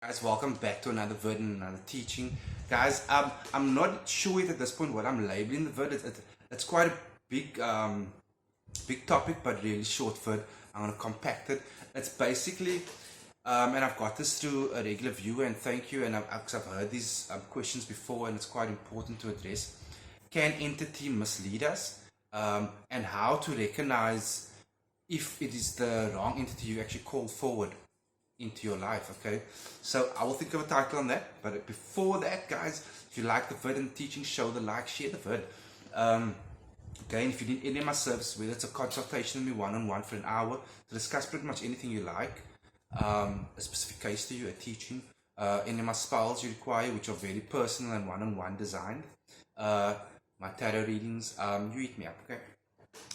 Guys, welcome back to another vid and another teaching. Guys, I'm not sure yet at this point what I'm labeling the vid. It's quite a big topic, but really short vid. I'm gonna compact it. It's basically, and I've got this through a regular viewer, and thank you. And I've heard these questions before, and it's quite important to address. Can entity mislead us? And how to recognize if it is the wrong entity you actually call forward into your life. Okay, so I will think of a title on that, but before that, guys, if you like the vid and teaching, show the like, share the vid. Okay, and if you need any of my services, whether it's a consultation with me one-on-one for an hour to discuss pretty much anything you like, a specific case to you, a teaching, any of my spells you require, which are very personal and one-on-one designed, my tarot readings, you hit me up. Okay,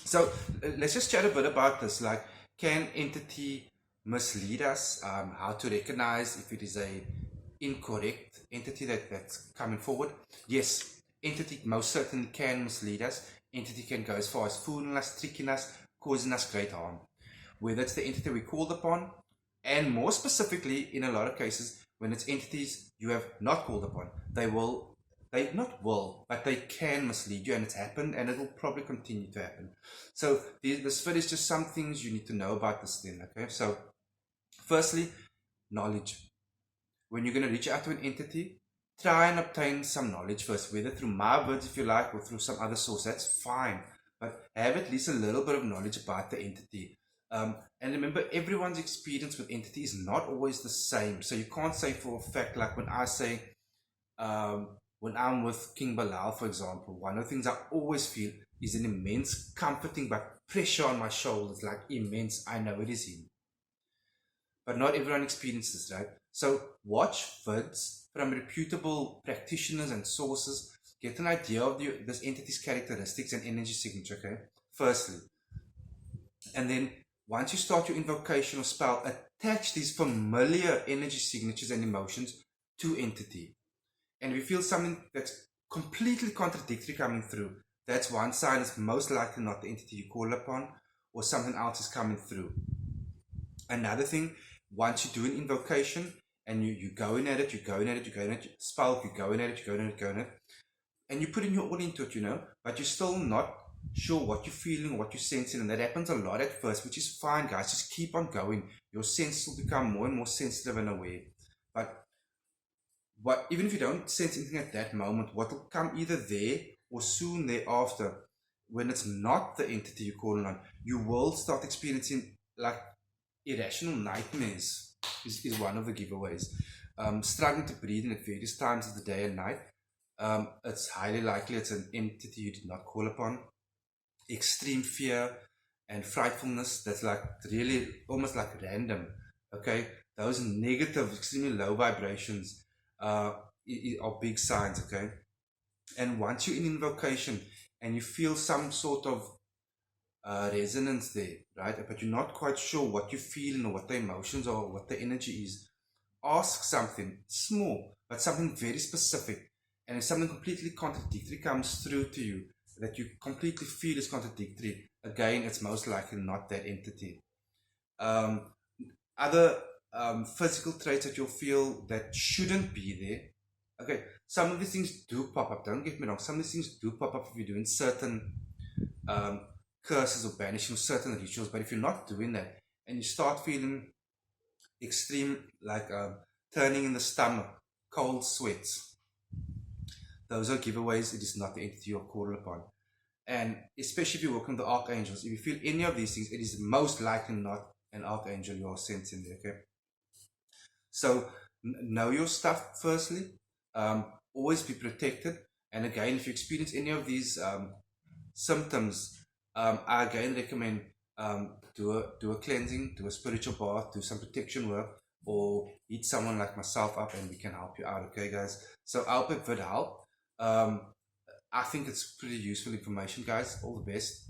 so let's just chat a bit about this. Like, can entity mislead us? How to recognize if it is a incorrect entity that's coming forward? Yes, entity most certainly can mislead us. Entity can go as far as fooling us, tricking us, causing us great harm. Whether it's the entity we called upon, and more specifically, in a lot of cases, when it's entities you have not called upon, they not will, but they can mislead you, and it's happened, and it will probably continue to happen. So this vid is just some things you need to know about this thing. Okay, so firstly, knowledge. When you're going to reach out to an entity, try and obtain some knowledge first, whether through my words if you like, or through some other source. That's fine, but have at least a little bit of knowledge about the entity. And remember, everyone's experience with entity is not always the same. So you can't say for a fact, like when I say, when I'm with King Bilal, for example, one of the things I always feel is an immense comforting but pressure on my shoulders, like immense. I know it is him. But not everyone experiences, right? So watch vids from reputable practitioners and sources. Get an idea of this entity's characteristics and energy signature, okay? Firstly. And then once you start your invocation or spell, attach these familiar energy signatures and emotions to entity. And if you feel something that's completely contradictory coming through, that's one sign it's most likely not the entity you call upon, or something else is coming through. Another thing, once you do an invocation and you go in at it, you go in at it, you go in at it, spell, you go in at it, you go in at it, go in at it, and you put in your all into it, but you're still not sure what you're feeling or what you're sensing, and that happens a lot at first, which is fine, guys. Just keep on going. Your senses will become more and more sensitive and aware. But even if you don't sense anything at that moment, what will come either there or soon thereafter, when it's not the entity you're calling on, you will start experiencing like irrational nightmares is one of the giveaways. Struggling to breathe in at various times of the day and night. It's highly likely it's an entity you did not call upon. Extreme fear and frightfulness that's like really almost like random. Okay, those negative, extremely low vibrations are big signs. Okay, and once you're in invocation and you feel some sort of resonance there, right? But you're not quite sure what you're feeling or what the emotions are or what the energy is. Ask something small, but something very specific. And if something completely contradictory comes through to you that you completely feel is contradictory, again, it's most likely not that entity. Other physical traits that you'll feel that shouldn't be there. Okay, some of these things do pop up. Don't get me wrong. Some of these things do pop up if you're doing certain curses or banishing certain rituals. But if you're not doing that and you start feeling extreme, like turning in the stomach, cold sweats, those are giveaways. It is not the entity you're called upon. And especially if you're working with the archangels, if you feel any of these things, it is most likely not an archangel you're sensing there. Okay, so know your stuff firstly. Always be protected. And again, if you experience any of these symptoms, I again recommend do a cleansing, do a spiritual bath, do some protection work, or hit someone like myself up and we can help you out. Okay, guys? So I hope it would help. I think it's pretty useful information, guys. All the best.